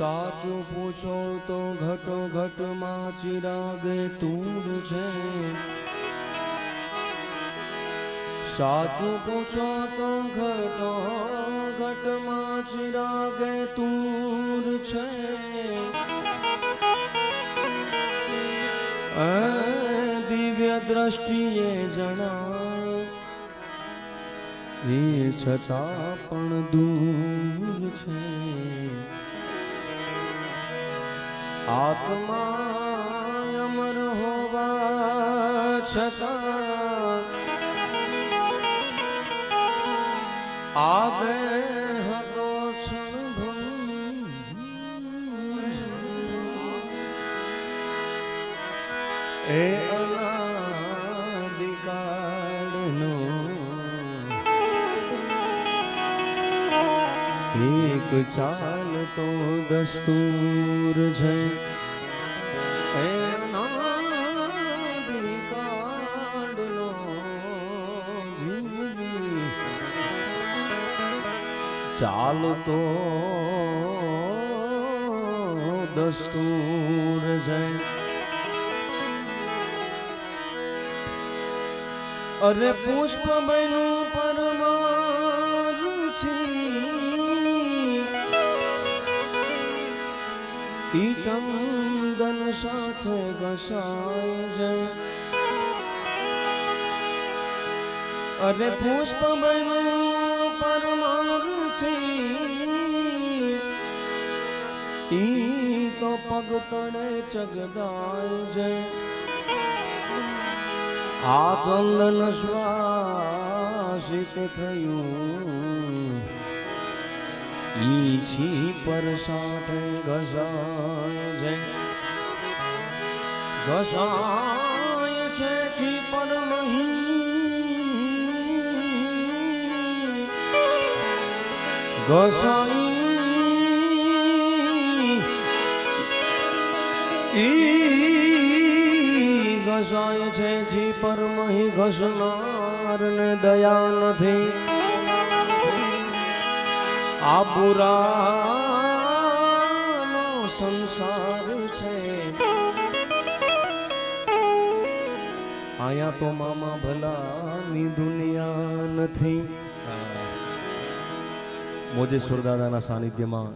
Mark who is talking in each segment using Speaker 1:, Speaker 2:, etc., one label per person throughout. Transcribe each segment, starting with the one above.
Speaker 1: સાચું પૂછો તો ઘટો ઘટમાં ચિરાગે તુંડ છે. સાચું પૂછો તો ઘટો ઘટમાં ચિરાગે તુંડ છે. દિવ્ય દ્રષ્ટિએ જણા એ છતાં પણ દૂર છે. આત્મા અમર હોવા છતાં આ દેહ તો એ અનાદિકાળનો એક ચાલતો દસ્તુર છે. એ અનાદિકાળનો ચાલતો દસ્તુર છે. અરે પુષ્પ બન્યું પરમારુથી ઈ ચંદન સાથે ઘસાય જાય. અરે પુષ્પ બન્યું પરમારુથી ઈ તો પગ તળે ચગદાય જાય. આ ચંદન શ્વાસિત થયું ઈ છીપર સાથે ઘસાય છે. ઘસાય છે છીપર મહી ઘસાય ઘસાય છે છીપર મહી ઘસનાર ને દયા નથી. આ પુરાનો સંસાર છે. આયા તો મામા ભલાની દુનિયા નથી. મોજેશ્વર દાદાના સાનિધ્યમાં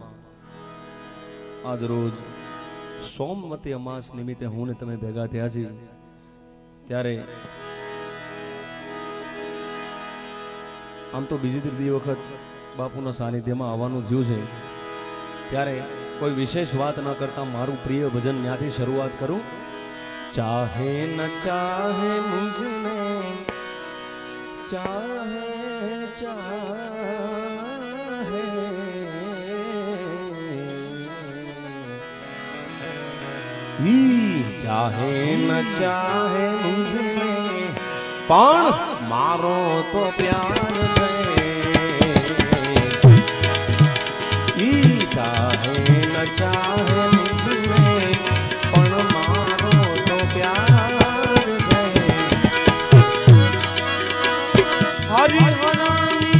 Speaker 1: આજ રોજ સોમવતી અમાસ નિમિત્તે હું ને તમે ભેગા થયા છીએ. ત્યારે આમ તો બીજી ત્રીજી વખત બાપુના સાનિધ્યમાં આવવાનું થયું છે. ત્યારે કોઈ વિશેષ વાત ન કરતા મારું પ્રિય ભજન ત્યાંથી શરૂઆત કરું. ચાહે ન ચાહે મુझને ચાહે ચાહે ચાહે ન ચાહે મુझને પણ મારો તો પ્યાર છે. ચાહે ન ચાહે મુझને પણ મારો તો પ્યાર છે. હરિહરાની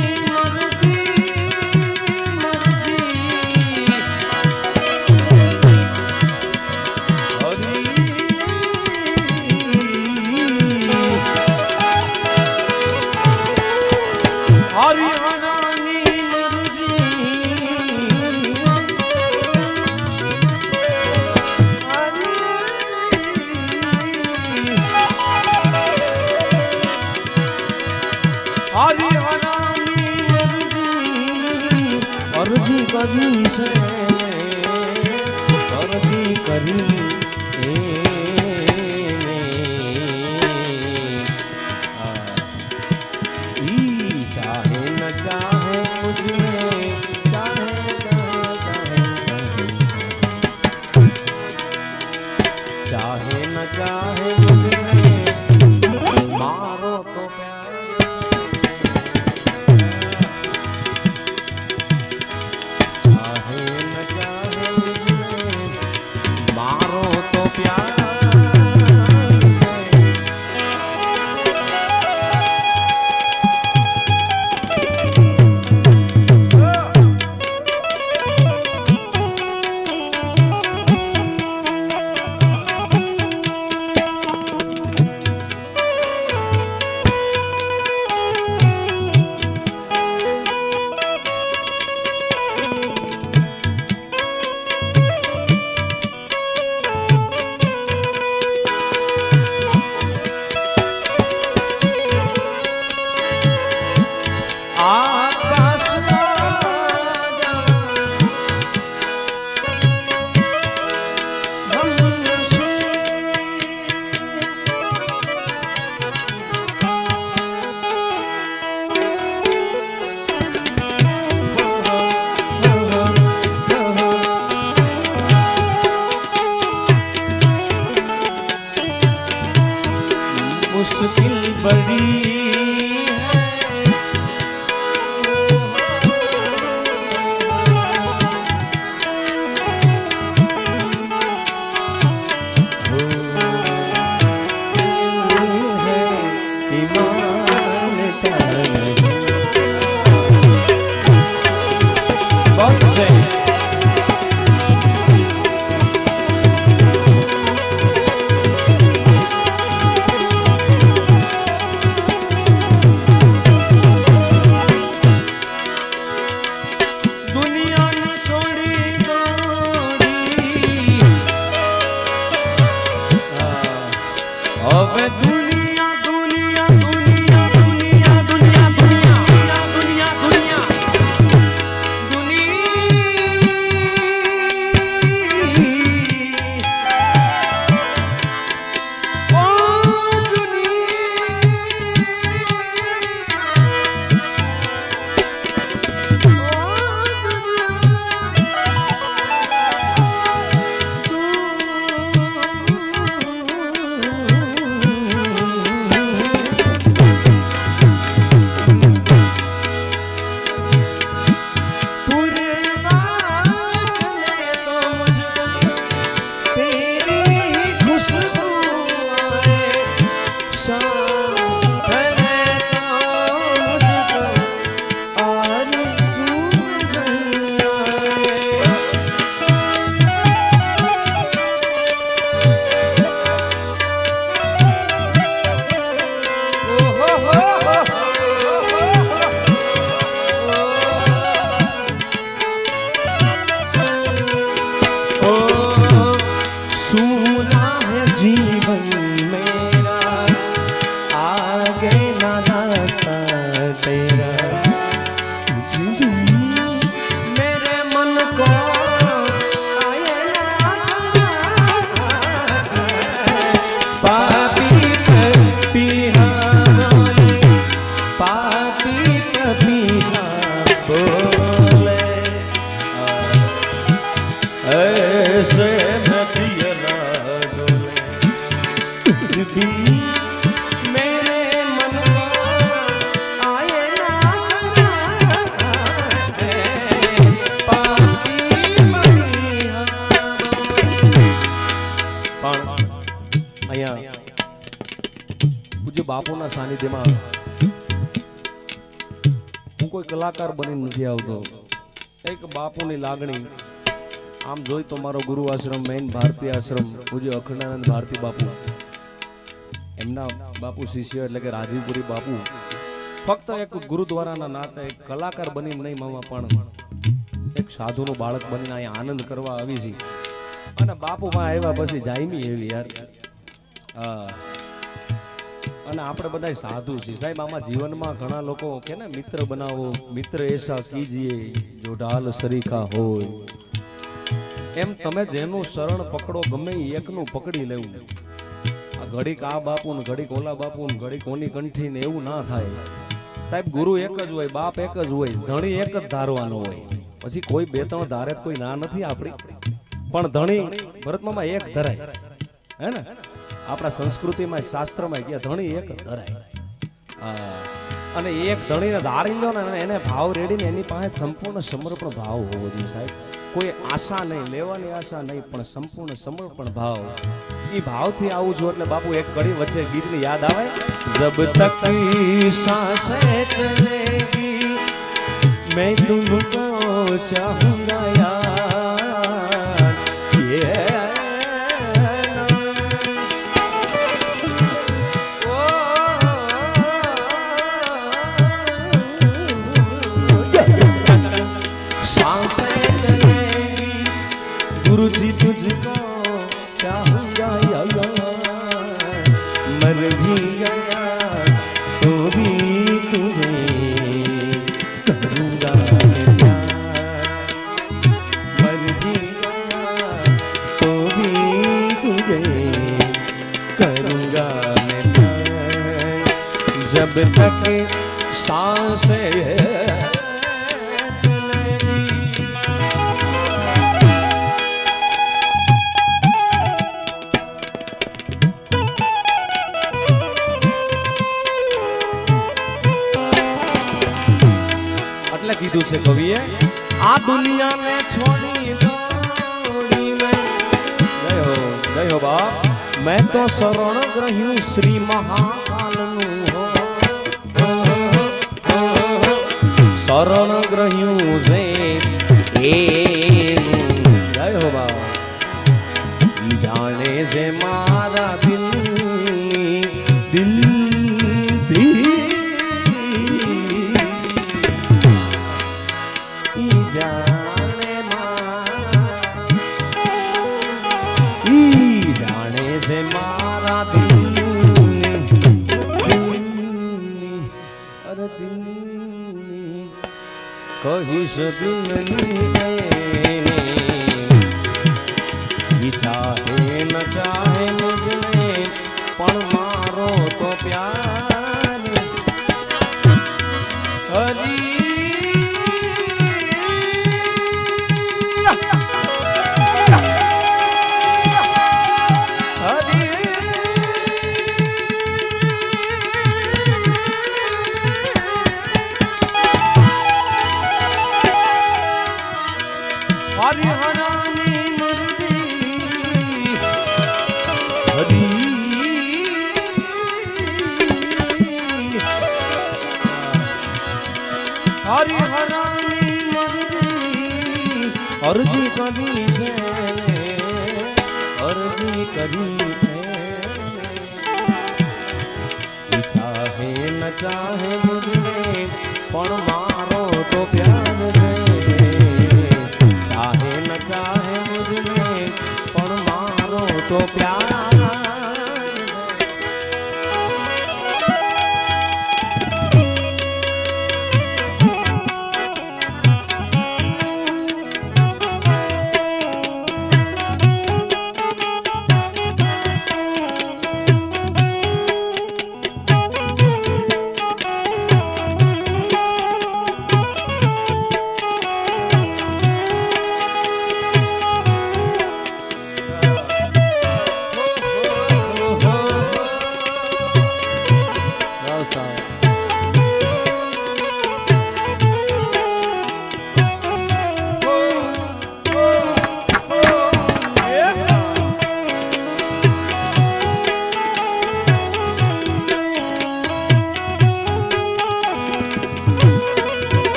Speaker 1: અરજી કરી છે અરજી કરી ચાહે ન બાપુના સાનિધ્યમાં હું કોઈ કલાકાર બની નથી આવતો. એક બાપુની લાગણી. આમ જોઈ તો મારો ગુરુ આશ્રમ મેન ભારતી આશ્રમ પૂજ્ય અખંડાનંદ ભારતી બાપુ, એમના બાપુ શિષ્ય એટલે કે રાજીવપુરી બાપુ ફક્ત એક ગુરુદ્વારાના નાતે એક કલાકાર બની નહીં મામા, પણ એક સાધુનું બાળક બનીને અહીંયા આનંદ કરવા આવી છે. અને બાપુમાં આવ્યા પછી જાયમી એવી યાર. અને આપણે બધા સાધુ છીએ સાહેબ. આમાં જીવનમાં ઘણા લોકો કે ને મિત્ર બનાવો, મિત્ર એસા કીજીએ જો ઢાલ સરીખા હોય. એમ તમે જેનું શરણ પકડો ગમે એકનું પકડી લેવું. આ ઘડીક આ બાપુ ને ઘડીક ઓલા બાપુ ને ઘડીક કોની કંઠી ને એવું ના થાય સાહેબ. ગુરુ એક જ હોય, બાપ એક જ હોય, ધણી એક જ ધારવાનો હોય. પછી કોઈ બે ત્રણ ધારે કોઈ ના નથી આપણી, પણ ધણી ભરતમાં એક ધરાય હે ને. આપણા સંસ્કૃતિમાં શાસ્ત્રમાં ગયા ધણી એક જ ધરાય. અને એક ધણીને ધારી લો ને એને ભાવ રેડીને એની પાસે સંપૂર્ણ સમર્પણ ભાવ હોવો જોઈએ સાહેબ. કોઈ આશા નહીં, લેવાની આશા નહીં, પણ સંપૂર્ણ સમર્પણ ભાવ. એ ભાવથી આવું છું એટલે બાપુ એક કડી વચ્ચે ગીતની યાદ આવે. જબ તક સાંસે ચલેગી मैं तुमको चाहूंगा यार. सांसें चलेगी गुरु जी तुझको चाहूंगा यार. मर भी गया तो भी तुझे करूंगा प्यार. मर भी गया तो भी तुझे करूंगा मैं प्यार. जब तक सांसें કીધું છે કવિએ. આ દુનિયાને છોડી દોડી ગયો બાપ. મેં તો શરણ ગ્રહ્યું શ્રી મહાકાલનું હો. શરણ ગ્રહ્યું છે એનું ગયો બાપ. ઈ જાણે છે મારા દિલની દિલ कहिस दिलनी चाहे न चाहे मुझने पण मारो तो प्यार. हरी હરિહરાની મરજી અરજી કરી છે, અરજી કરી છે. ચાહે ન ચાહે મુझे પણ મારો તો પ્યાર છે. ચાહે ન ચાહે મુझे પણ મારો તો પ્યાર.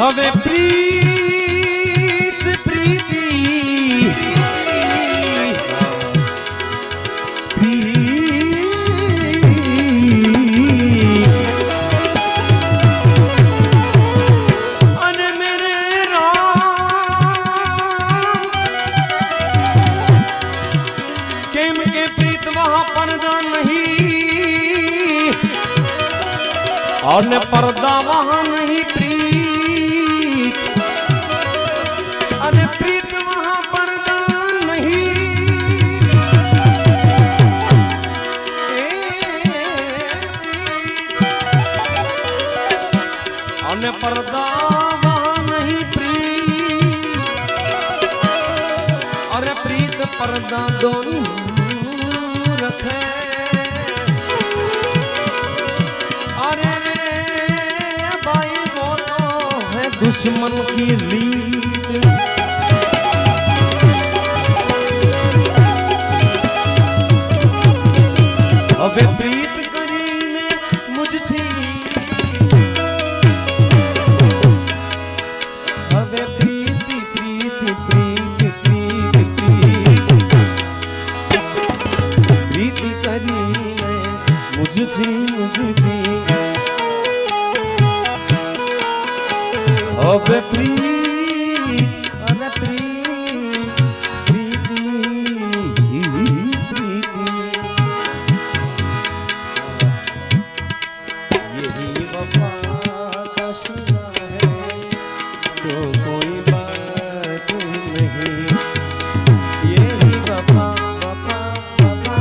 Speaker 1: હવે પ્રીત પ્રીતિ અને મેરે રામ કેમ કે પ્રીત વહાં પડદા નહીં અને પડદા વહાં નહીં પ્રીત અને પ્રીત વહાં પડદા નહીં અને પડદા વહાં નહીં પ્રીત અરે પ્રીત પડદા દોનું રખે अरे भाई वो तो है दुश्मन की रीत હવે પ્રીત કરીને મુझથી હવે પ્રીતિ પ્રીતિ પ્રીતિ પ્રીતિ પ્રીતિ કરીને મુझથી હવે પ્રીત અને પ્રીત પ્રીતિ પ્રીતિ यही वफा का सजा है तो कोई बात नहीं यही वफा वफा वफा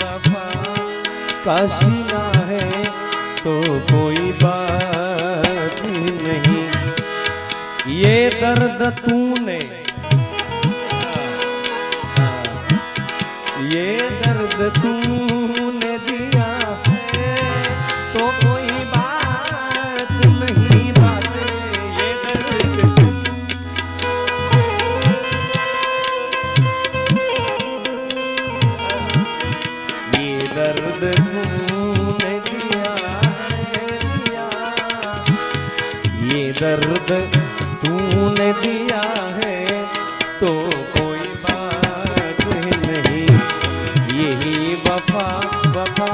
Speaker 1: वफा काशिना है तो कोई बात नहीं ये दर्द तूने ये दर्द तूने दिया है तो कोई बात नहीं बात ये दर्द ये दर्द तूने दिया है दिया ये दर्द तूने दिया है तो कोई बात नहीं यही वफा वफा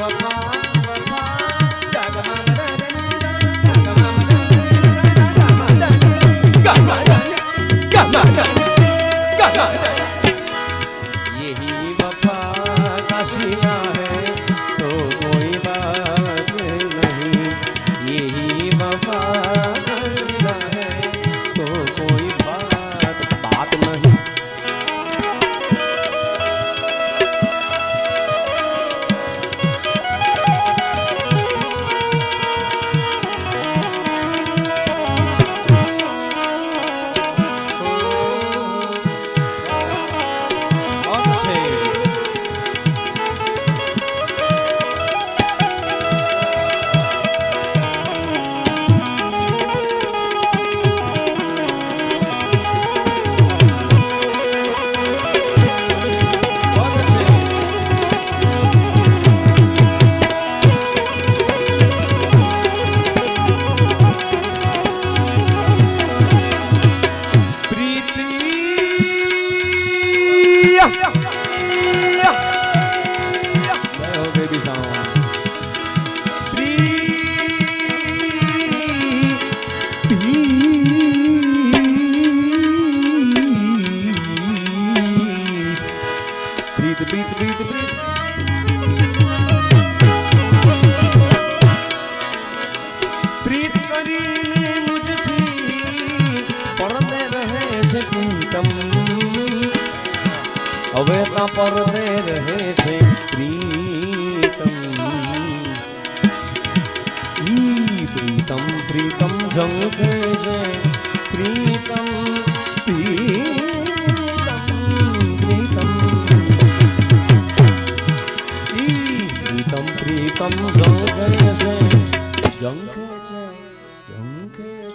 Speaker 1: वफा यही वफा का सीना है तो कोई बात नहीं यही वफा का सीना है तो कोई बात नहीं હવે તા પરદે રહે છે પ્રીતમ ઈ પ્રીતમ પ્રીતમ ઝંખે છે પ્રીતમ પ્રીતમ પ્રીતમ ઈ પ્રીતમ પ્રીતમ ઝંખે છે ઝંખે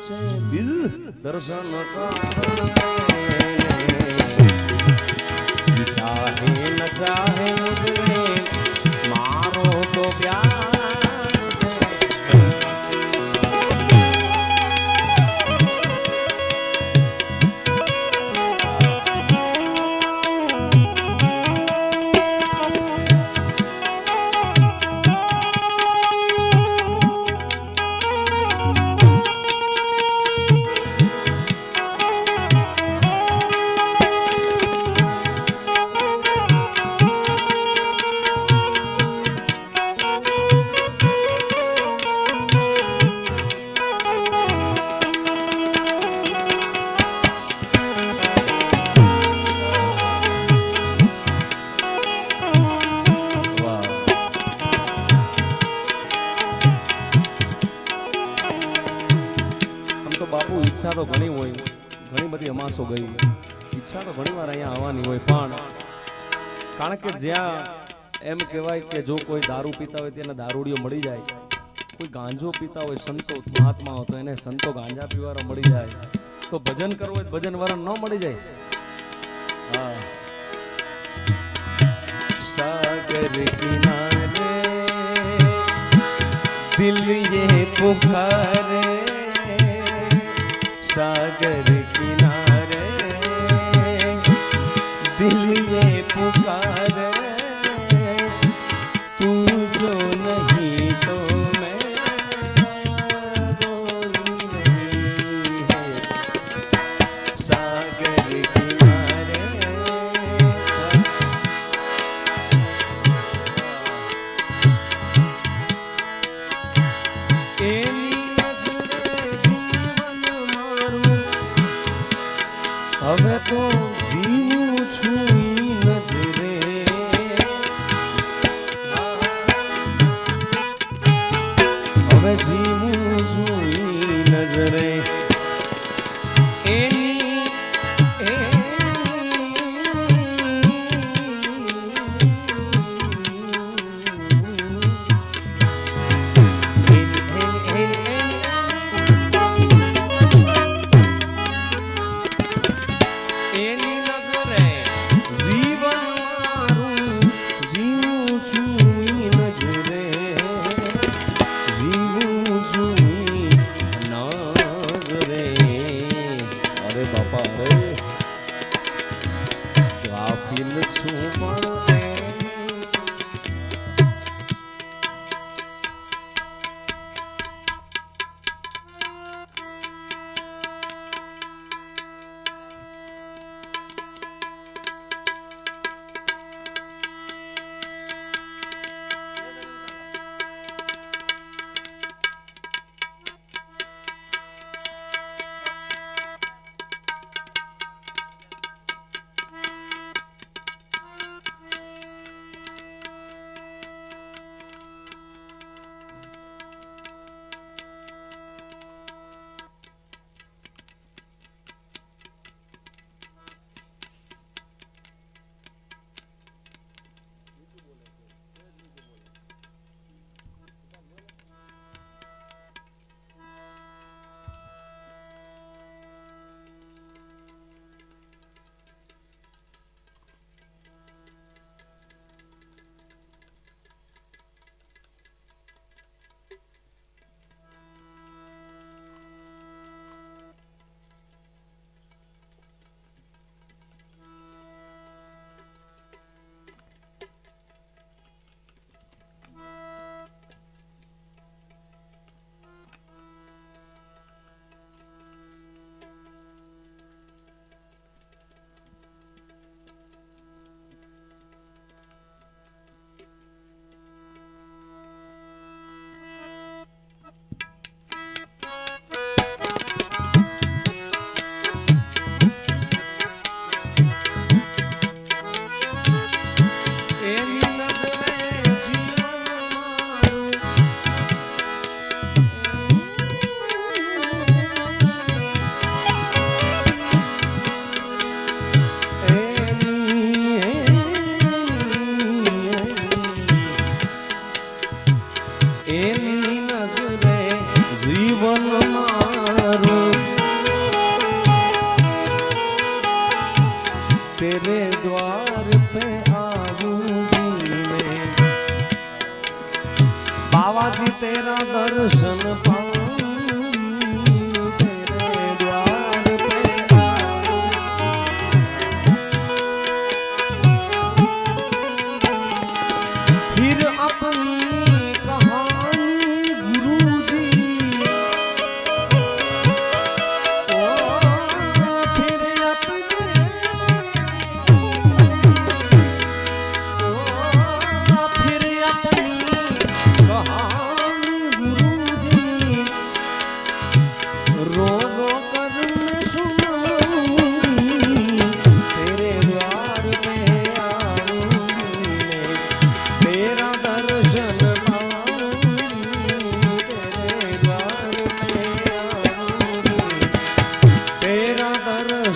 Speaker 1: છે દિલ દર્શન કરે चाहे न चाहे मुझे मारो तो प्यार બાપુ ઈચ્છા તો ઘણી હોય, ઘણી બધી અમાસો ગઈ, ઈચ્છા તો ઘણી વાર અહીંયા આવવાની હોય, પણ કારણ કે જ્યાં એમ કહેવાય કે જો કોઈ દારૂ પીતા હોય તેને દારૂડિયો મળી જાય, કોઈ ગાંજો પીતા હોય સંતો મહાત્માઓ તો એને સંતો ગાંજા પીવાળા મળી જાય, તો ભજન કરવું હોય ભજન વાળા ન મળી જાય. હા, સાગર કિનારે દિલ ये पुकारे, सागर किनारे दिल ये पुकारे, तू जो नहीं तो मैं कोई नहीं है. सागर किनारे હવે તો જીવું છું ઈ નજરે, હવે જીવું છું ઈ નજરે, એની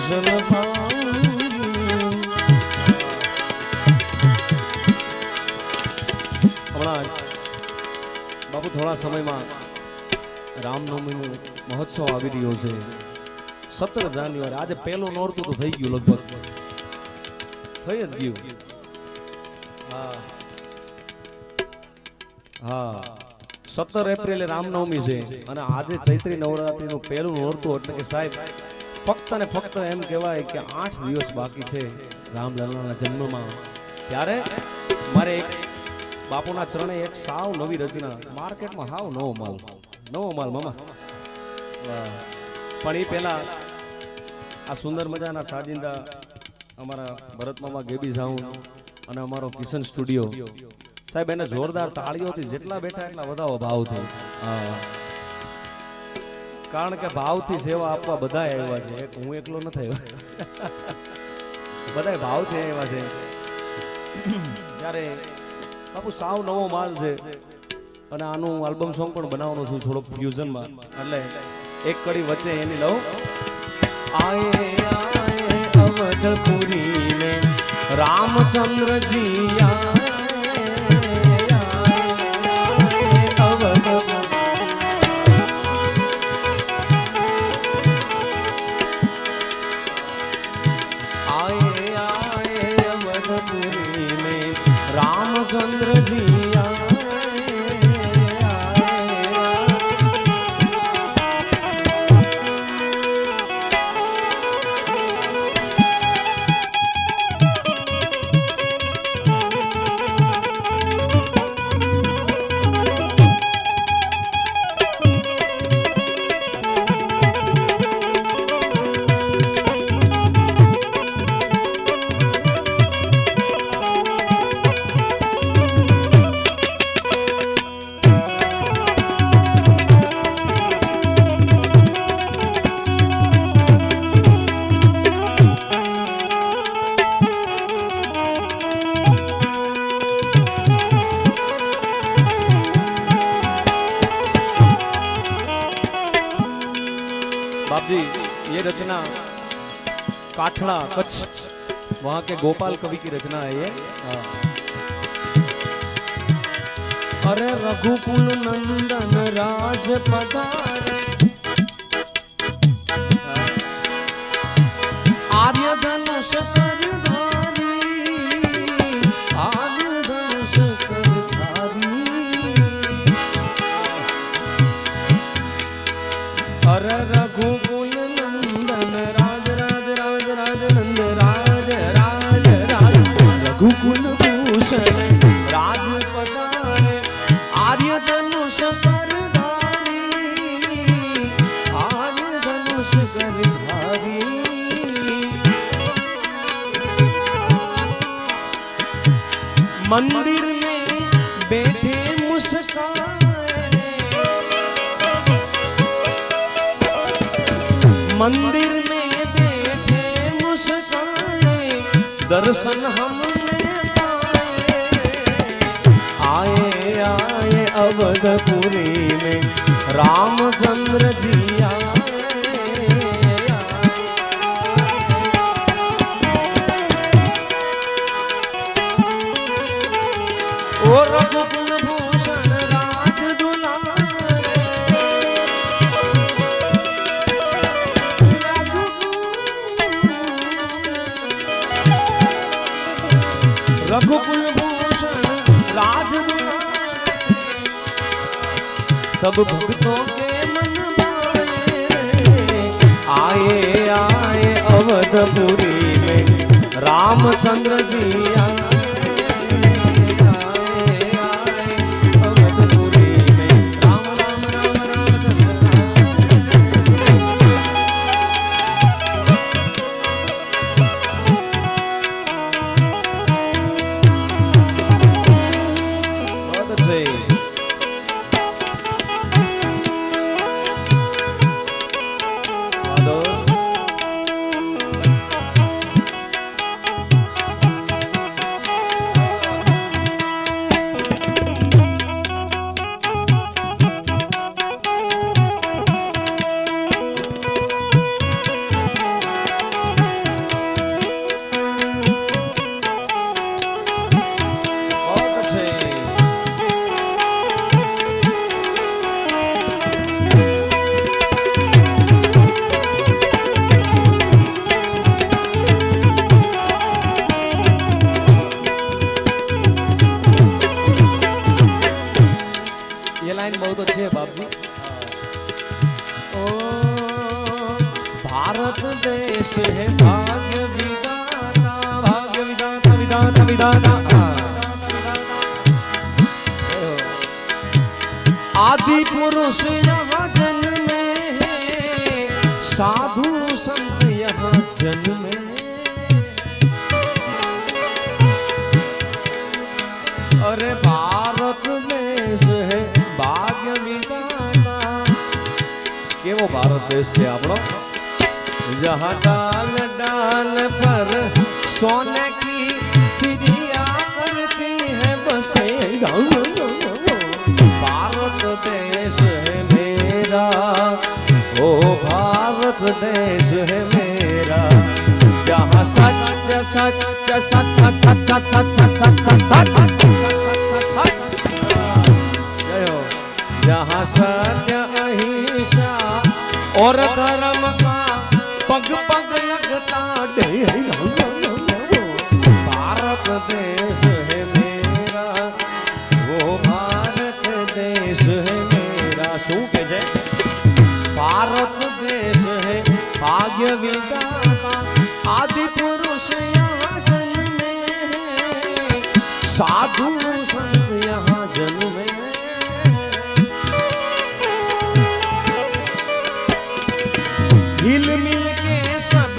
Speaker 1: ગઝલ હમણાં બાપુ થોડા સમયમાં રામનવમીનો મહોત્સવ આવી રહ્યો છે 17 જાન્યુઆરી. આજે પહેલું નોરતું તો થઈ ગયું, લગભગ થઈ જ ગયું. હા હા 17 એપ્રિલે રામનવમી છે અને આજે ચૈત્રી નવરાત્રીનું પહેલું નોરતું, એટલે કે સાહેબ ફક્ત ને ફક્ત એમ કહેવાય કે 8 દિવસ બાકી છે રામલલ્લાના જન્મમાં. ત્યારે મારે એક બાપુના ચરણે એક સાવ નવી રચના, માર્કેટમાં હાવ નવો માલ મામા. પણ એ પહેલા આ સુંદર મજાના સાજિંદા અમારા ભરત મામા ગેબી સાઉન્ડ અને અમારો કિશન સ્ટુડિયો સાહેબ, એને જોરદાર તાળીઓથી જેટલા બેઠા એટલા વધાવો ભાવથી. કારણ કે ભાવથી સેવા આપવા બધા આવ્યા છે, એક હું એકલો નથી આવ્યો, બધા ભાવથી આવ્યા છે. ત્યારે બાપુ સાવ નવો માલ છે અને આનું આલ્બમ સોંગ પણ બનાવવાનું છું થોડોક ફ્યુઝનમાં, એટલે એક કડી વચ્ચે એની લઉં. આયે આયે અવધપુરી ને રામચંદ્રજી આયે अवधपुरी में रामचंद्र जी बापजी, ये रचना काठड़ा कच्छ वहाँ के गोपाल कवि की रचना है ये. अरे रघुकुल नंदन राज पधारे, आर्य धनुष सरधारी, आर्य धनुष सरधारी. अरे रघुकुल नंदन राज राज राज राज नंद राज राज राज, रघुकुल भूषण राज पधारे, आर्य धनुष सरधारी, आर्य धनुष सरधारी. मंदिर में बैठे मुस्काए, मंदिर में बैठे मुस्काए, दर्शन हमने पाए. आए आए अवधपुरी में रामचंद्र जी आए. ओ रघुकुल भूषण राज दुलारे, रघुकुल भूषण राज दुलारे, सब भक्तों के मन भाए. आए आए अवधपुरी में रामचंद्र जी आए. देश है भाग्य विधाता विधाता विधाता आदि पुरुष यहाँ जन्मे हैं, साधु संत यहाँ जन्मे। अरे भारत देश है भाग्य विधाता। केवो भारत देश है आपनो, जहाँ डाल डाल पर सोने की चिड़िया करती है बसे। भारत देश है मेरा, ओ भारत देश है मेरा, जहाँ सत्य सत्य सत्य सत्य सत्य सत्य जहाँ सत्य अहिंसा और धर्म का पग पग लगता ढेर। भारत देश है मेरा, वो भारत देश है मेरा। शू के છે? भारत देश है भाग्य विधाता, आदि पुरुष यहाँ जन्मे हैं, साधु संत यहाँ जन्मे। हिल मिल के सब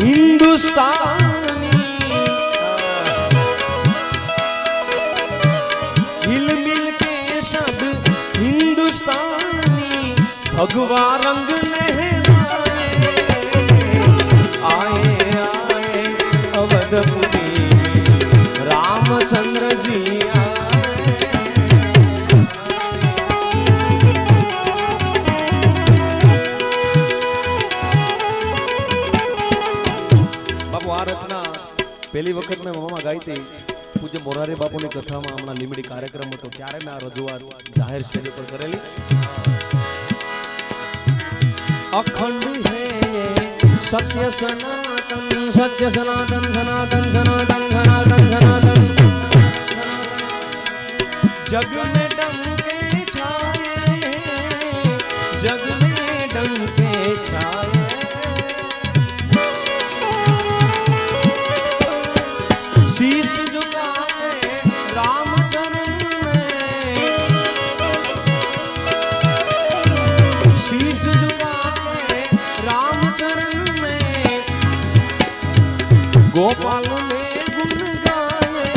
Speaker 1: हिंदुस्तानी, हिल मिल के सब हिंदुस्तानी, भगवा रंग लहराए आए आए अवधपुरी में रामचंद्र जी आए। रचना पहली वक्त में मामा गाई थी पूज्य मोरारी बापू की कथा में हमना लीमड़ी कार्यक्रम तो त्यारे मैं आ रजूआत जाहिर स्टेज पर करेली। अखंड है सत्य सनातन, सत्य सनातन सनातन सनातन सनातन सनातन, जग में डंके छाए, जग में डंके छाए। शीश झुकाए रामचरण में, शीश झुकाए रामचरण में, गोपाल ने गुण गाए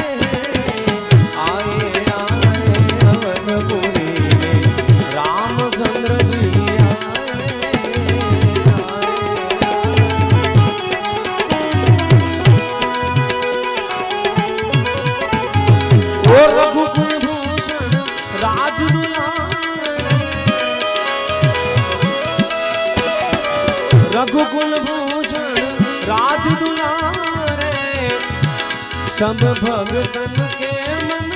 Speaker 1: आए आए अवधपुरी में रामचंद्र जी रघुकुल भूषण राज दुलारे, रघुकुल भूषण राज दुलारे, सब भगतन के मन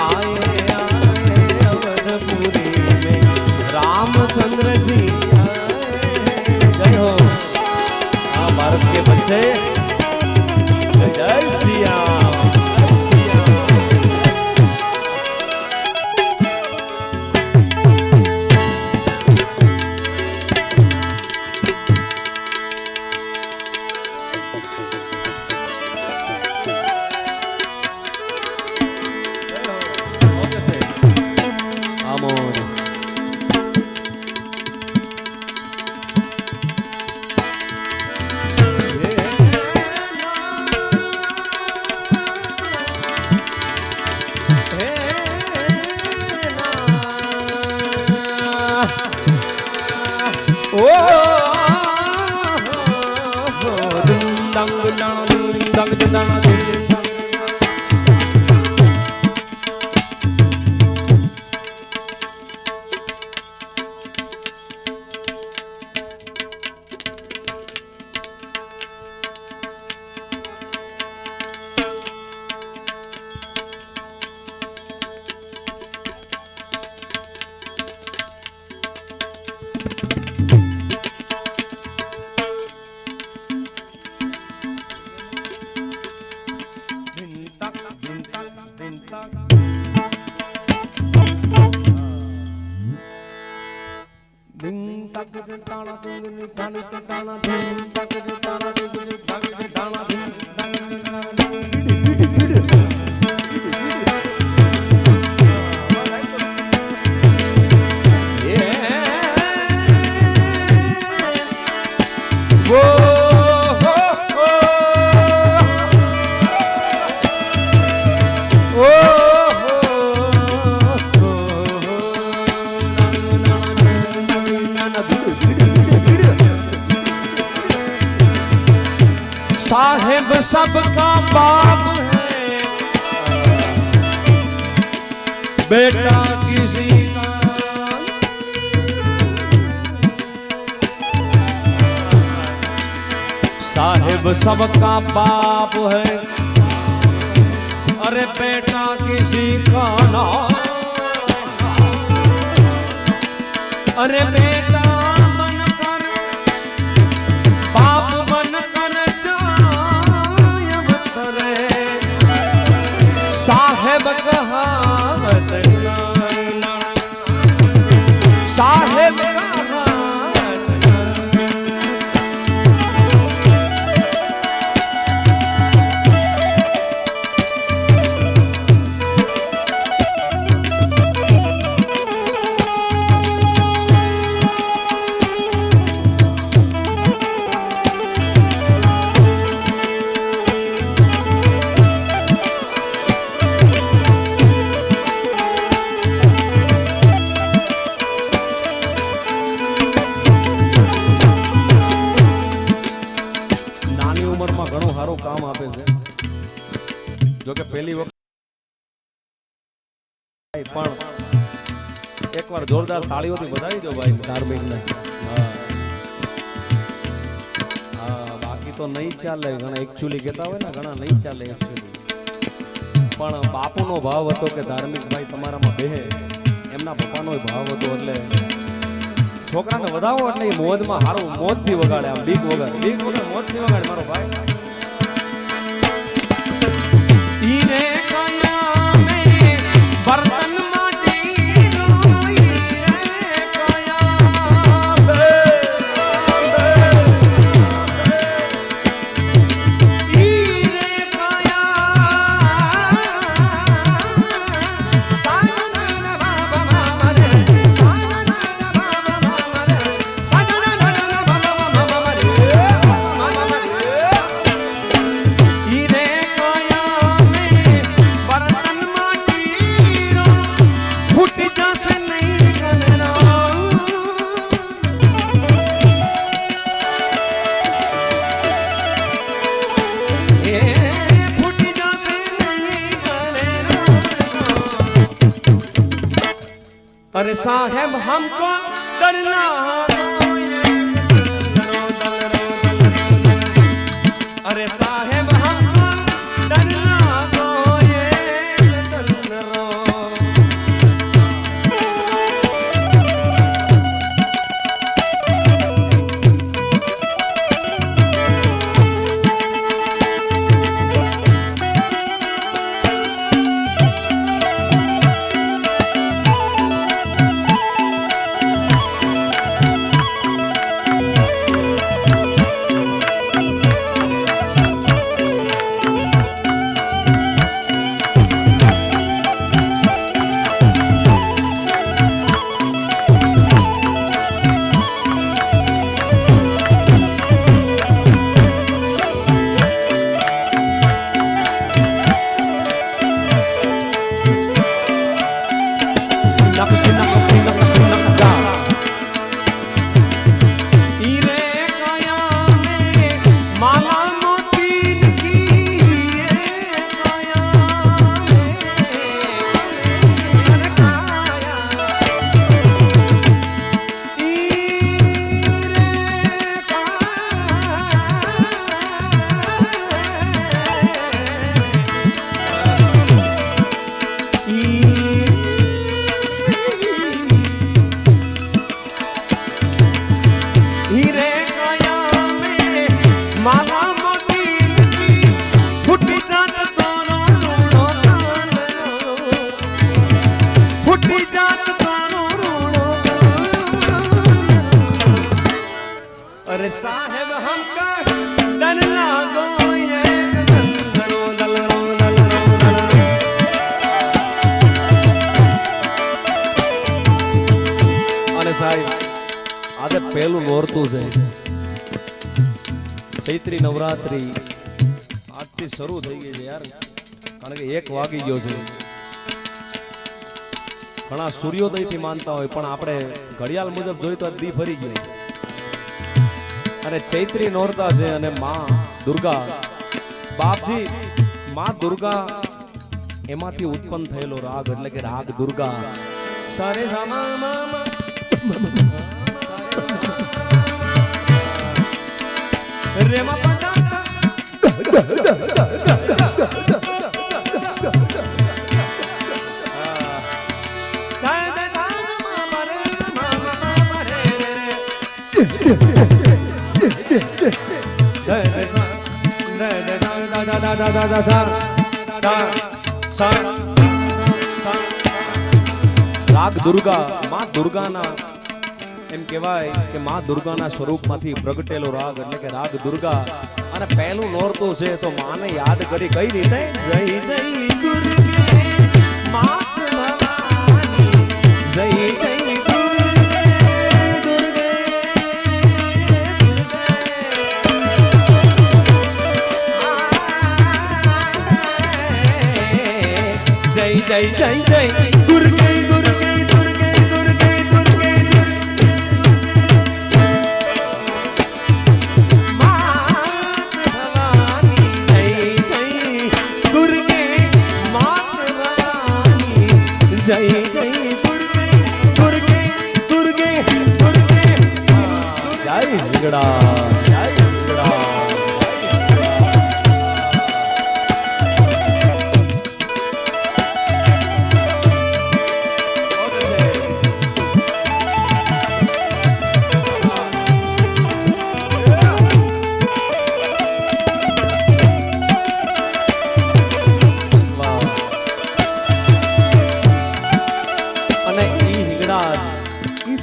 Speaker 1: आए आए अवधपुरी में रामचंद्र जी आए। जय हो भारत के बच्चे, जय श्री राम। साहेब सबका बाप है, बेटा किसी का। साहेब सबका बाप है, अरे बेटा किसी का ना। अरे बेटा बनकर बाप बनकर साहेब कहावत साहेब કામ આપે છે। જો કે પહેલી વખત પણ એકવાર જોરદાર તાળીઓથી વધાવી દો ભાઈ ધાર્મિકને। હા બાકી તો નહીં ચાલે, ઘણા એકચ્યુઅલી કહેતા હોય ને, ઘણા નહીં ચાલે એકચ્યુઅલી, પણ બાપુનો ભાવ હતો કે ધાર્મિક ભાઈ તમારામાં બેહે, એમના પપ્પાનો ભાવ હતો એટલે છોકરાને વધાવો એટલે એ મોજમાં સારું મોજથી વગાડે, આમ બીક વગર મોજથી વગાડે મારો ભાઈ। बर्तन माटी रोई अरे साहेब हमको करना, अरे साहेब हमको डरना दो ये डरो। हमका डर लागो ये दलरो दलरो दलरो दलरो। અને સાહેબ આજે પહેલું નોરતું છે ચૈત્રી નવરાત્રી આજથી શરૂ થઈ ગઈ છે યાર, કારણ કે 1 વાગી ગયો છે. ઘણા સૂર્યોદયથી માનતા હોય પણ આપણે ઘડિયાળ મુજબ જોઈ તો દી ફરી ગઈ. અને ચૈત્રી નોરતા છે અને માં દુર્ગા બાપજી માં દુર્ગા એમાંથી ઉત્પન્ન થયેલો રાગ એટલે કે રાગ દુર્ગા. સારે સામા મામા રેમા પટા રાગ દુર્ગા માં દુર્ગાના એમ કહેવાય કે માં દુર્ગાના સ્વરૂપમાંથી પ્રગટેલો રાગ એટલે કે રાગ દુર્ગા. અને પહેલું નોરતું છે તો માને યાદ કરી કઈ રીતે જય જય દુર્ગે માત ભવાની જય જય જય જય જય દુર્ગે દુર્ગે દુર્ગે દુર્ગે દુર્ગે માત ભવાની જય જય દુર્ગે માત ભવાની જય જય દુર્ગે દુર્ગે દુર્ગે દુર્ગે જય હિંગડા જય હિંગડા.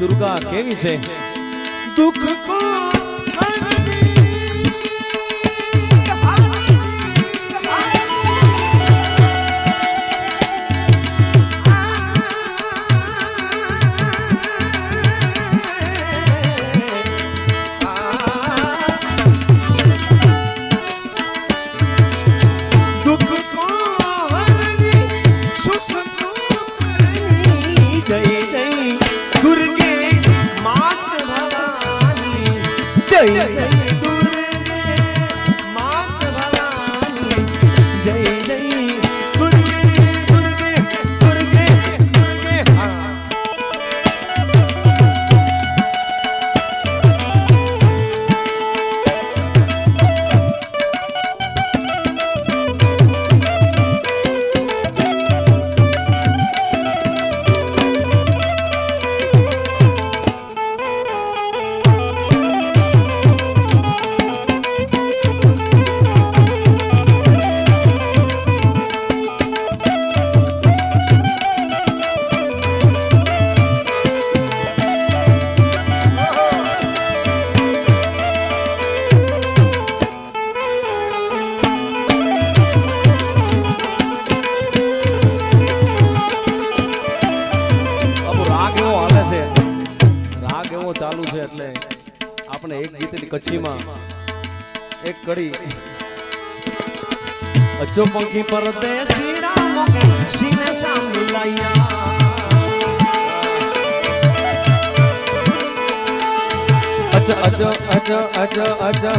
Speaker 1: દુર્ગા કેવી છે દુઃખ કો જય જય દુર્ગે માત ભવાની જય જય દુર્ગે દુર્ગે દુર્ગે દુર્ગે. ચાલુ છે એટલે આપણે એક ગીતની કચ્છીમાં એક કડી અચો પંખી પરદેશી રામો કે સીને સાંભળાયા અચો અચો અચો અચો અચો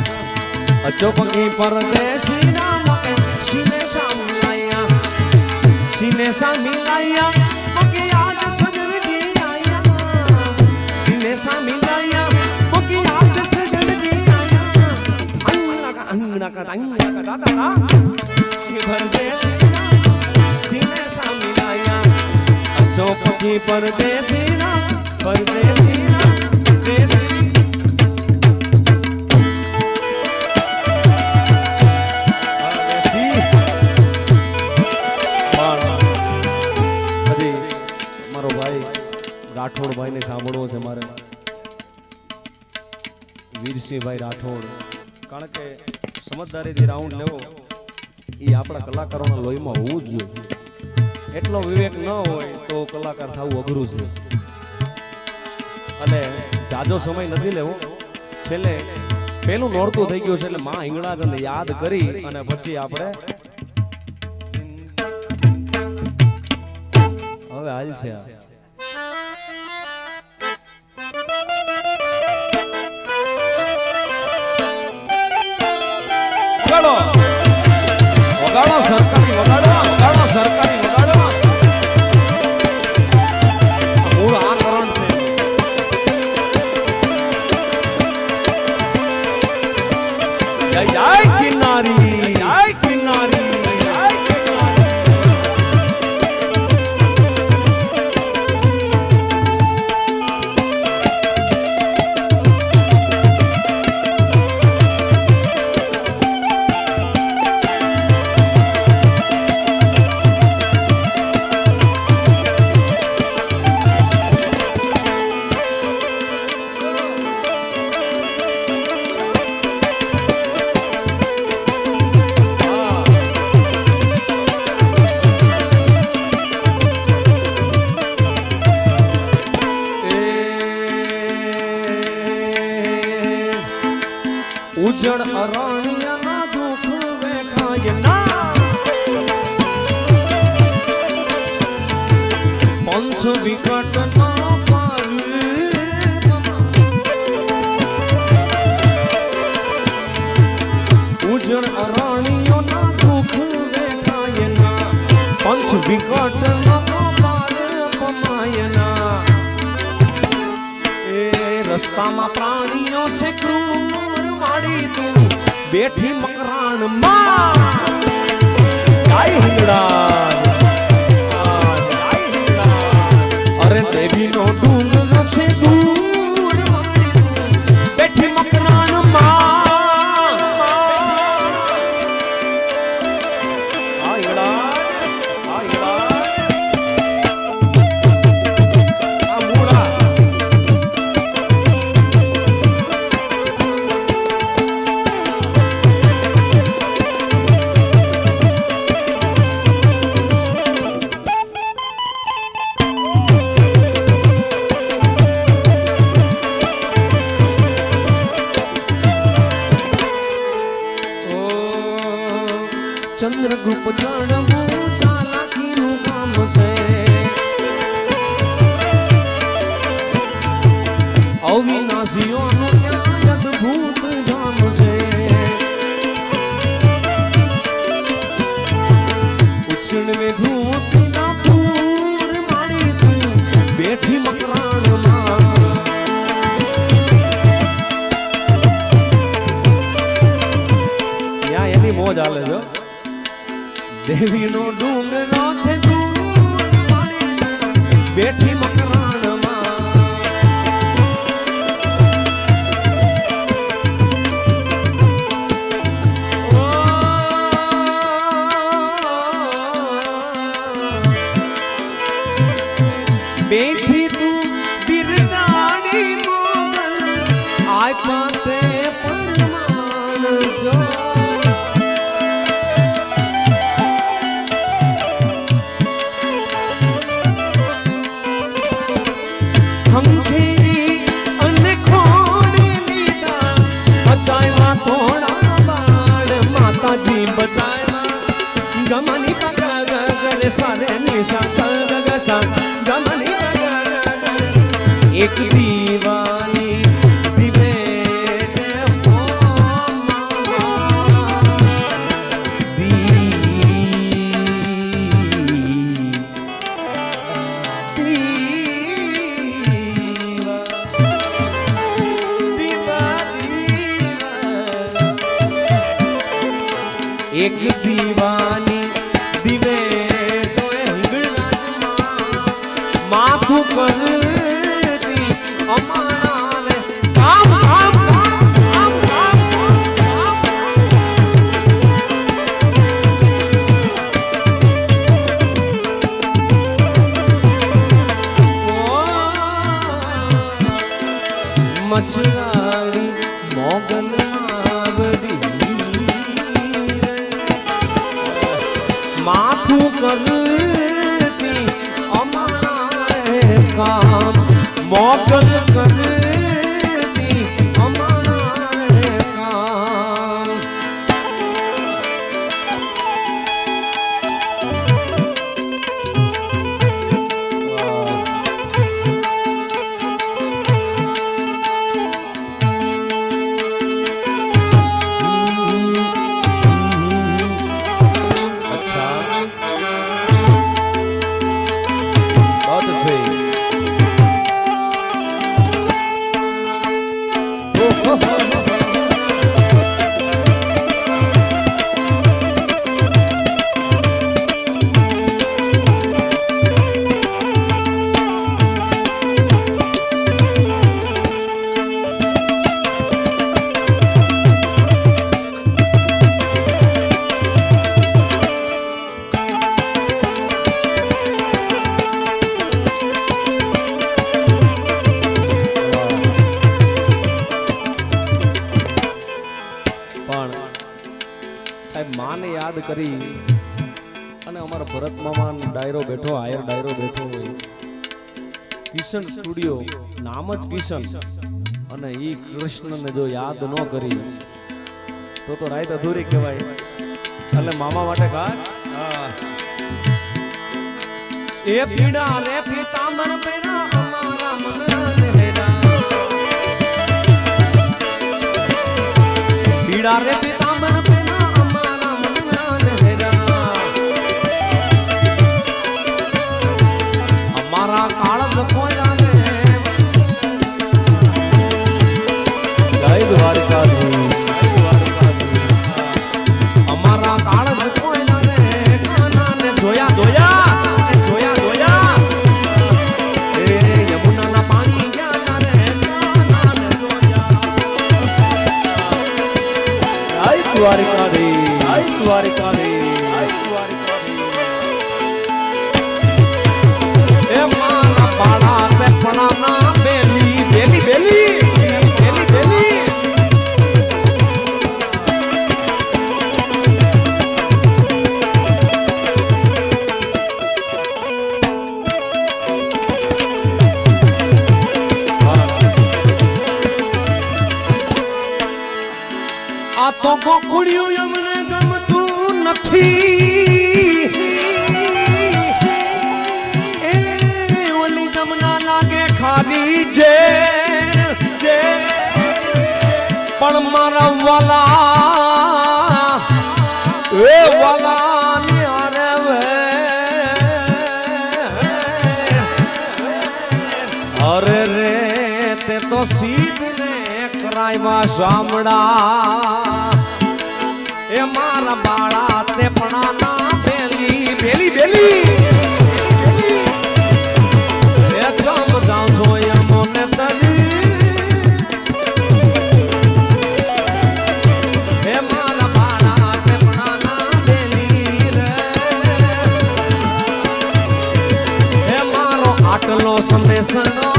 Speaker 1: અચો પંખી પરદેશી રામો કે સીને સાંભળાયા પંખી યાદ સજન દી આયા સીને સાંભળાયા પંખી યાદ સજન દી આયા અંગના કા દાદા દા પરદેશી સીને સાંભળાયા અચો પંખી પરદેશી ના પરદેશી રાઠોડ ભાઈ ને સાંભળવો છે મારે વીર દિલસિંહભાઈ રાઠોડ, કારણ કે સમજદારીથી રાઉન્ડ લેવો એ આપણા કલાકારોના લોહીમાં હોવું જ જોઈએ. એટલો વિવેક ન હોય તો કલાકાર થવું અઘરું છે. અને જાજો સમય નથી લેવો. છેલ્લે પેલું નોરતું થઈ ગયું છે એટલે માં હિંગળાજને યાદ કરી અને પછી આપણે હવે હાલ છે. વગાડો વગાડો સરકારી વગાડો વગાડો સરકારી વગાડો. મૂળ આ કરણ છે. જય જય કિનારી જય કિનારી. ઉજળ અરણ્યના દુઃખ વેઠાય ના, પંચ વિકટ ના ઉજળ અરણ્યના દુઃખ વેઠાય ના, પંચ વિકટ ના પમાય ના. એ રસ્તામાં પ્રાણીઓ છે ક્રૂર માડી તું બેઠી મકરાણ માં. જય હિંગળાજ અરે દેવીનો ડુંગર છે દૂર બેઠી મકરાણ માં. આ હિંગળાજ આ હિંગળાજ આ મૂળા. ચંદ્રગુપ્ત જાણવું ચાલાકીનું કામ છે. અવિનાશીઓનું ત્યાં અદ્ભુત જામ છે. ઉછળવે ધૂતના પૂર મારી તું બેઠી મકરાણમાં. ત્યાં એની મોજ હાલે છે. દેવીનો ડુંગરો છે બેઠી મકરાણમાં. બેઠી તું બિરદાણી મોગલ આય પાતે પરમાન જો. ગમની પગા ગરે સારે નિશા ગસા ગમની પગા એક દીવાની દિવે એક દીવાની દિવે તો માથું કરતી અમારે કામ કામ કામ કામ. મછલાડી મોગ આવડી માથું કરતી અમારે કામ મોગલ કરતી અમારે કામ માને યાદ કરી અને અમારા ભરત મામા ડાયરો બેઠો આયર ડાયરો બેઠો હોય કિશન સ્ટુડિયો નામ જ કિશન અને ઈ કૃષ્ણને જો યાદ ન કરી તો રાત અધૂરી કહેવાય એટલે મામા માટે ખાસ એ પીડા રે પીતાંબર પેરા અમારા મન હેરા પીડા રે પીતાંબર પેરા અમારા મન હેરા અમારા કાળજ કોયલા ને જય દ્વારકાધીશ અમારા કાળજ કોયલા ને કાના ને જોયા જોયા દ્વારિકાધીશ દ્વારિકાધીશ એ મારા પાડા રે પણાના બેલી બેલી બેલી બેલી બેલી આ તો ગોકુળિયું એમને ગમતું નથી એ ઓલી જમના લાગે ખાલી જે જે પણ મારા વાલા એ વાલા ની આરે અરે રે તે તો સીધ ને કરાયવા સામડા એ મારા બાળા તે પણાના બેલી બેલી બેલી એ ચમ જાઉં છો એ મને તરી એ મારા બાળા તે પણાના બેલી રે એ મારો આટલો સંદેશ નો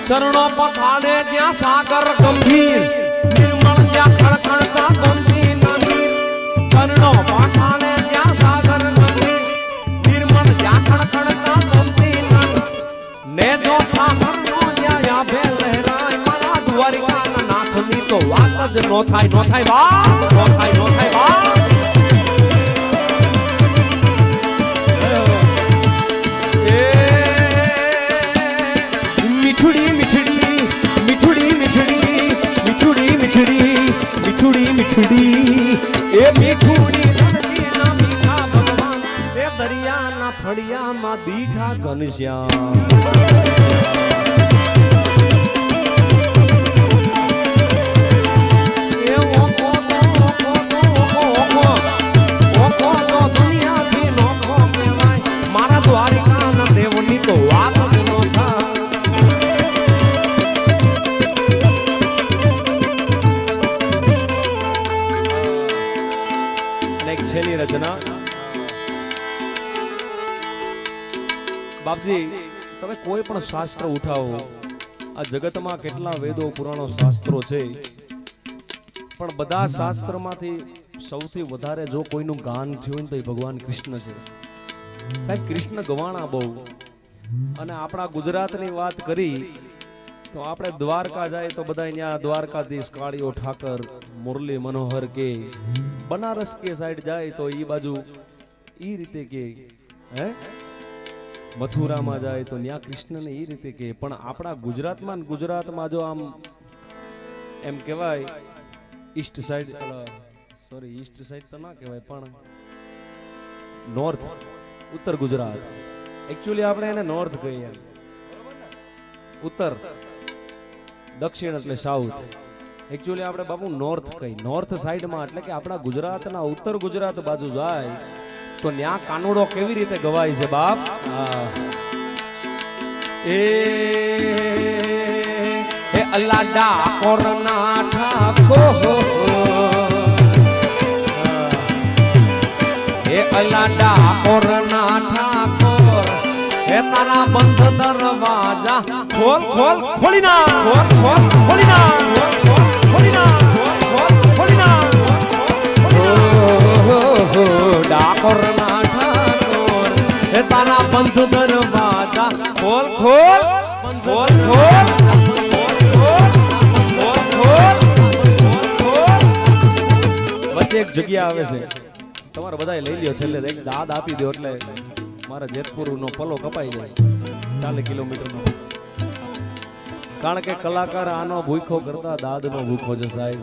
Speaker 1: ચરણો પખાડે જ્યાં સાગર ગંભીર નિર્મળ જ્યાં ખડખડતા ગંભીર નદી ચરણો પખાડે જ્યાં સાગર ગંભીર નિર્મળ જ્યાં ખડખડતા ગંભીર ને જો ઠાકર નો જ્યાં આભે લહેરાય મારા દ્વારિકાના નાથની તો વાત જ નો થાય નો થાય બા નો થાય નો થાય બા એ મીઠુડી ના મીઠા ભગવાન એ દરિયાના ફળિયામાં દીઠા ઘનશ્યામ એ ઓકો તો દુનિયાથી નોખો કહેવાય મારા દ્વારિકાના દેવની તો વાત જ નો થાય છેલ્લી રચના બાપજી તમે કોઈ પણ શાસ્ત્ર ઉઠાવો આ જગતમાં કેટલા વેદો પુરાણો શાસ્ત્રો છે, પણ બધા શાસ્ત્રમાંથી સૌથી વધારે જો કોઈનું ગાન થયું ને તો એ ભગવાન કૃષ્ણ છે. સાહેબ કૃષ્ણ ગવાણા બહુ. અને આપણા ગુજરાતની વાત કરી તો આપણે દ્વારકા જાય તો બધા અહીંયા દ્વારકાધીશ, કાળીઓ ઠાકર, મુરલી મનોહર કે, બનારસ કે સાઈડ જાય તો એ બાજુ એ રીતે કે, હે મથુરામાં જાય તો ત્યાં કૃષ્ણને એ રીતે કે. પણ આપણા ગુજરાતમાં જો આમ એમ કહેવાય East side, sorry East side તો ના કહેવાય પણ નોર્થ, ઉત્તર ગુજરાત, એકચ્યુઅલી આપણે એને નોર્થ કહીએ, ઉત્તર, દક્ષિણ એટલે સાઉથ, એકચ્યુઅલી આપણે બાપુ નોર્થ કહી. નોર્થ સાઈડમાં એટલે કે આપણા ગુજરાતના ઉત્તર ગુજરાત બાજુ જાય તો ન્યા કાનુડો કેવી રીતે ગવાય છે બાપ. એ અલ્લા ડાકોર ના ઠાકોર, એ અલ્લા ડાકોર ના ઠાકોર, એ તારા બંધ દરવાજા ખોલ ખોલ ખોલી ના, ખોલ ખોલ ખોલી ના, ખોલ ખોલી ના, ખોલ ખોલી ના. ડાકોર ના ઠાકોર, એ તારા બંધ દરવાજા ખોલ ખોલ ખોલ ખોલ. વચ્ચે એક જગ્યા આવે છે, તમારે બધા લઈ લ્યો, છેલ્લે એક દાદ આપી દો એટલે મારા જેતપુર નો પલો કપાઈ જાય 40 કિલોમીટરનો. કારણ કે કલાકાર આનો ભૂખો કરતા દાદ નો ભૂખો છે સાહેબ.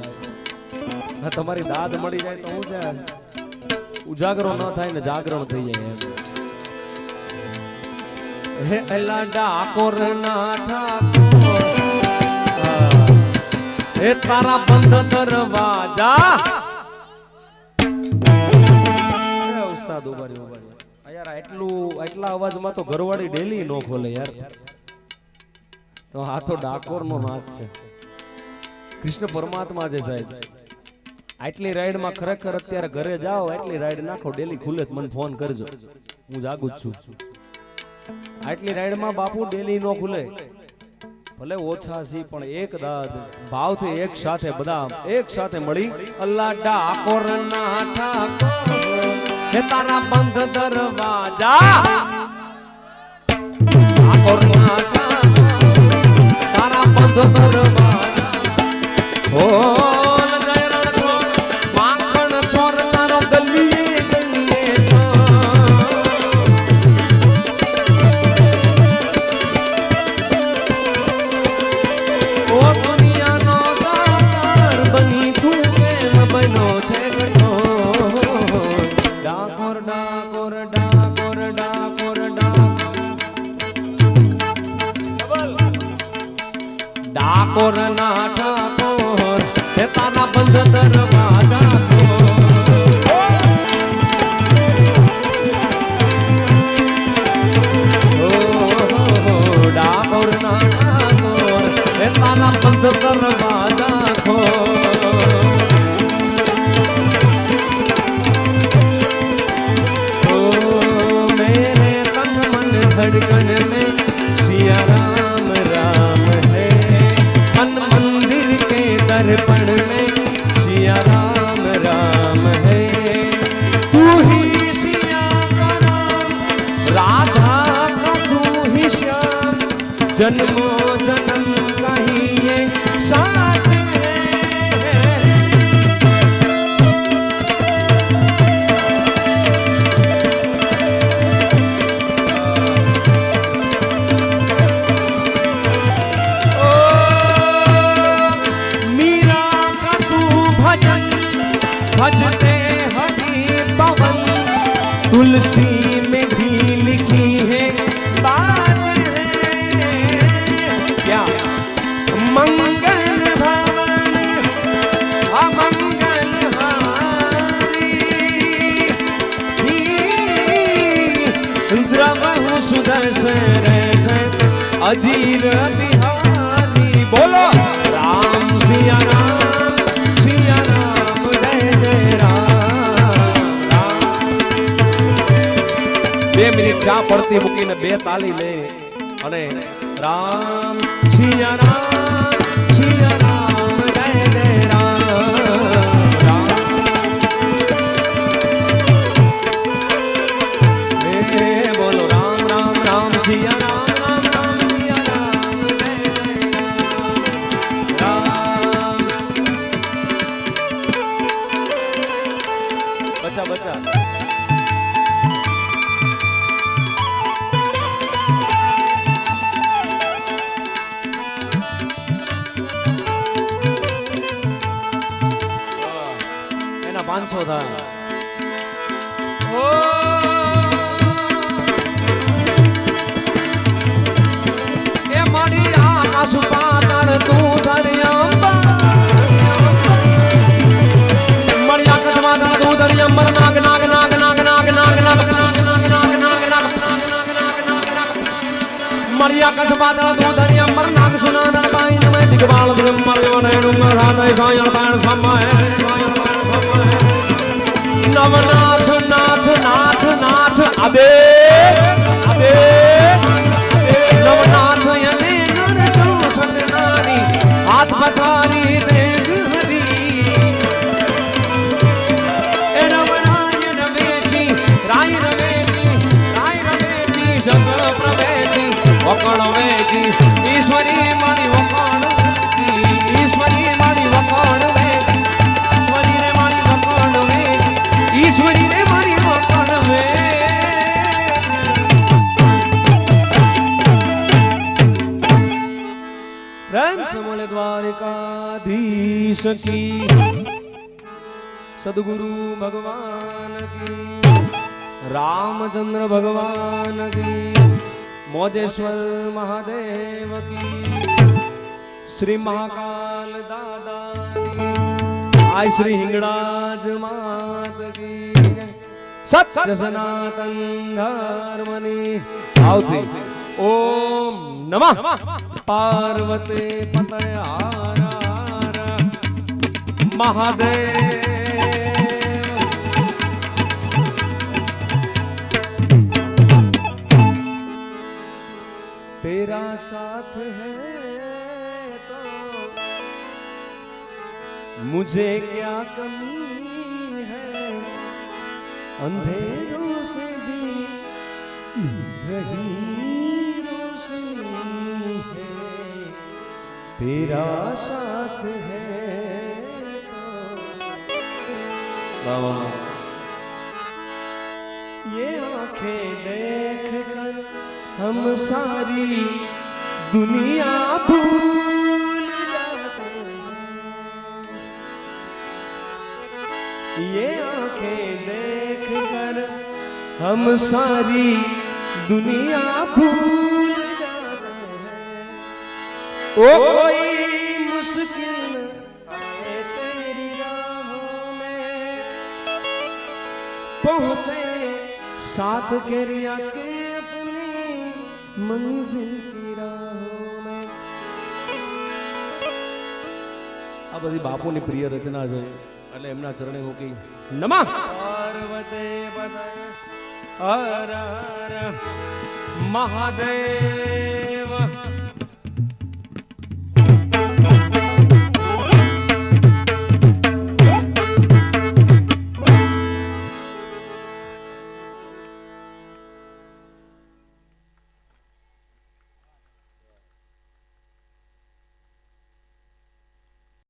Speaker 1: તમારી દાદ મળી જાય તો હું છે ઉજાગરો ન થાય ને જાગરણ થઈ જાય. હે અલ્લા ડાકોર ના ઠાકોર, હે તારા બંધ દરવાજા. ઉસ્તાદ ઉભારી યાર, આટલા અવાજમાં તો ઘરવાળી ડેલી નો ખોલે યાર. તો આ તો ડાકોર નો નાચ છે, કૃષ્ણ પરમાત્મા છે સાહેબ. આટલી રાઈડ માં ખરેખર અત્યારે ઘરે જાઓ, આટલી રાઈડ નાખો, ડેલી ખુલે મને ફોન કરજો, હું જાગુ જ છું. આટલી રાઈડ માં બાપુ ડેલી નો ખુલે, ભલે ઓછા સી પણ એક દાદ ભાવથી એક સાથે બધા એક સાથે મળી અલ્લા ડાકોર ના ઠાકોર, હે તારા બંધ દરવાજા. ડાકોર ના ઠાકોર, તારા બંધ દરવાજા. ઓ ડાકોર ના ઠાકોર, હે તારા બંધ દરવાજા ખોલ. ડાકોર ના ઠાકોર, હે તારા બંધ દરવાજા ખોલ. મેરે તન મન ધડકન में सिया राम राम है, दर्पण में सिया राम राम है. तू ही सिया का राम, राधा का तू ही श्याम, जन्मो जन्म का ही ये साथ है. भजते हरि पवन, तुलसी में भी लिखी है बात है. क्या मंगल भवन अमंगल हारी, द्रवहु सुदर्शन अजीर बिहारी. बोलो राम सिया राम, सिया राम जय जय राम. 2 મિનિટ ચા પડતી મૂકીને 2 તાલી લઈ અને राम सिया राम जय जय राम बोलो राम राम राम सिया राम राम सिया राम जय जय राम बच्चा बच्चा એના 500 થાય સુપાતળ તું ધરિયા મળ્યા કસવાતળ તું ધરિયા મર નાગ નાગ નાગ નાગ નાગ નાગ નાગ મળ્યા કસવાતળ તું ધરિયા મર નાગ સુનાના બાઈ નમે દિગવાળ બ્રહ્મર યોને ડુંગર રાધે સાયણ પાણ સમાય નવનાથ નાથ નાથ નાથ અબે અબે નવનાથ યને हाथ पसारी देख हरी ए रवनाय रवेची राय रवेची जग प्रवेची वकण वेची ईश्वरी मारी वकण ईश्वरी मारी वकण वेची ईश्वरी रे मारी वकण वेची ईश्वरी रे मारी वकण वेची प्रेम से बोले द्वारिकाधीश की सदगुरु भगवान की रामचंद्र भगवान की मोजेश्वर महादेव की श्री महाकाल दादा की आय श्री हिंगड़ाज मात की सत्य सनातन धर्मनी आवती ओम नमः पार्वती पतय हर हर महादेव तेरा साथ है तो मुझे क्या कमी है अंधेरों से भी रही तेरा साथ है तो ये आंखें देख कर हम सारी दुनिया भूल जाते हैं ये आंखें देख कर हम सारी दुनिया भूल जाते हैं ओ कोई मुश्किल आए तेरी राहों में पहुंचे साथ के रिया के अपनी मंजिल की राहों में આ બધી બાપુની પ્રિય રચના છે એટલે એમના ચરણે મૂકી નમઃ પાર્વતી પતય હર હર મહાદેવ